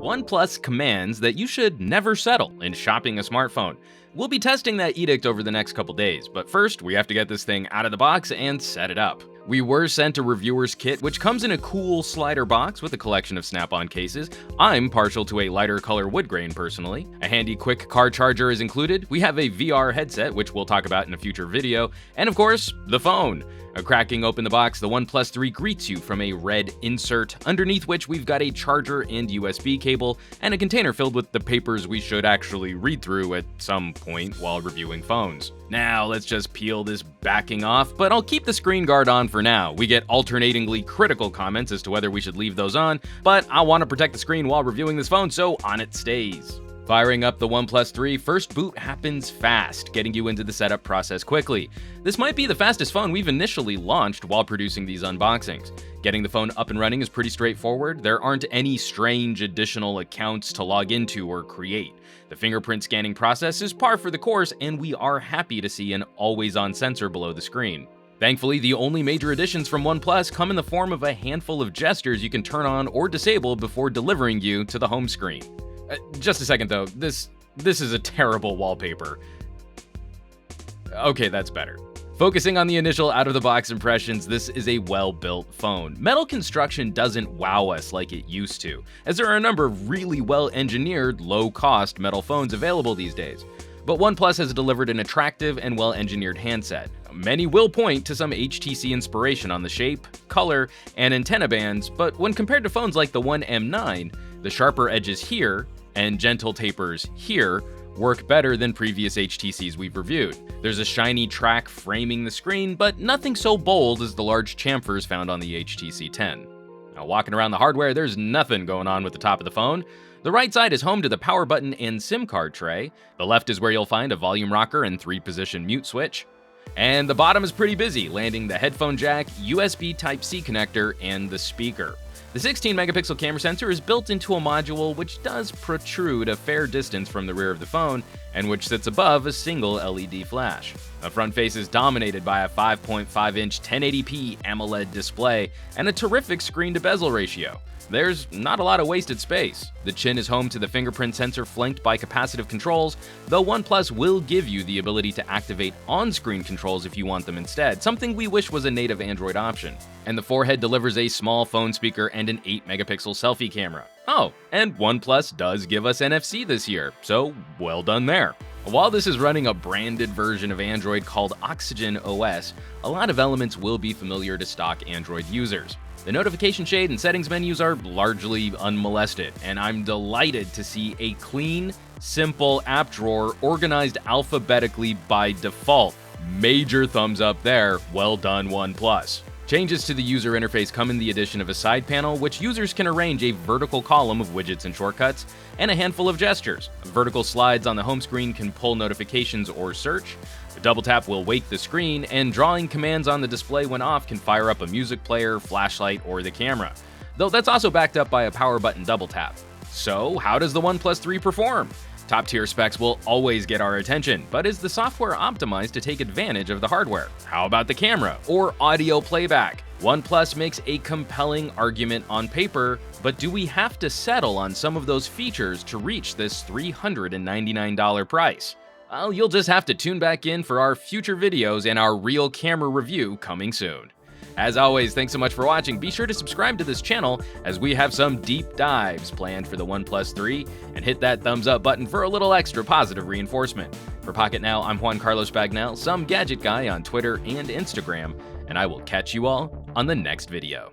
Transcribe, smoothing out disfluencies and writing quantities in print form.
OnePlus commands that you should never settle in shopping a smartphone. We'll be testing that edict over the next couple days, but first we have to get this thing out of the box and set it up. We were sent a reviewer's kit, which comes in a cool slider box with a collection of snap-on cases. I'm partial to a lighter color wood grain personally. A handy quick car charger is included. We have a VR headset, which we'll talk about in a future video, and of course, the phone. Cracking open the box, the OnePlus 3 greets you from a red insert, underneath which we've got a charger and USB cable, and a container filled with the papers we should actually read through at some point while reviewing phones. Now, let's just peel this backing off, but I'll keep the screen guard on for now. We get alternatingly critical comments as to whether we should leave those on, but I want to protect the screen while reviewing this phone, so on it stays. Firing up the OnePlus 3, first boot happens fast, getting you into the setup process quickly. This might be the fastest phone we've initially launched while producing these unboxings. Getting the phone up and running is pretty straightforward. There aren't any strange additional accounts to log into or create. The fingerprint scanning process is par for the course, and we are happy to see an always-on sensor below the screen. Thankfully, the only major additions from OnePlus come in the form of a handful of gestures you can turn on or disable before delivering you to the home screen. Just a second though, this is a terrible wallpaper. Okay, that's better. Focusing on the initial out-of-the-box impressions, this is a well-built phone. Metal construction doesn't wow us like it used to, as there are a number of really well-engineered, low-cost metal phones available these days. But OnePlus has delivered an attractive and well-engineered handset. Many will point to some HTC inspiration on the shape, color, and antenna bands, but when compared to phones like the One M9, the sharper edges here and gentle tapers here work better than previous HTCs we've reviewed. There's a shiny track framing the screen, but nothing so bold as the large chamfers found on the HTC 10. Now, walking around the hardware, there's nothing going on with the top of the phone. The right side is home to the power button and SIM card tray. The left is where you'll find a volume rocker and 3-position mute switch. And the bottom is pretty busy, landing the headphone jack, USB Type-C connector, and the speaker. The 16-megapixel camera sensor is built into a module which does protrude a fair distance from the rear of the phone, and which sits above a single LED flash. The front face is dominated by a 5.5-inch 1080p AMOLED display and a terrific screen-to-bezel ratio. There's not a lot of wasted space. The chin is home to the fingerprint sensor flanked by capacitive controls, though OnePlus will give you the ability to activate on-screen controls if you want them instead, something we wish was a native Android option. And the forehead delivers a small phone speaker and an 8-megapixel selfie camera. Oh, and OnePlus does give us NFC this year, so well done there. While this is running a branded version of Android called Oxygen OS, a lot of elements will be familiar to stock Android users. The notification shade and settings menus are largely unmolested, and I'm delighted to see a clean, simple app drawer organized alphabetically by default. Major thumbs up there, well done OnePlus. Changes to the user interface come in the addition of a side panel, which users can arrange a vertical column of widgets and shortcuts, and a handful of gestures. Vertical slides on the home screen can pull notifications or search. A double tap will wake the screen, and drawing commands on the display when off can fire up a music player, flashlight, or the camera. Though that's also backed up by a power button double tap. So, how does the OnePlus 3 perform? Top-tier specs will always get our attention, but is the software optimized to take advantage of the hardware? How about the camera or audio playback? OnePlus makes a compelling argument on paper, but do we have to settle on some of those features to reach this $399 price? Well, you'll just have to tune back in for our future videos and our real camera review coming soon. As always, thanks so much for watching. Be sure to subscribe to this channel as we have some deep dives planned for the OnePlus 3, and hit that thumbs up button for a little extra positive reinforcement. For Pocketnow, I'm Juan Carlos Bagnell, some gadget guy on Twitter and Instagram, and I will catch you all on the next video.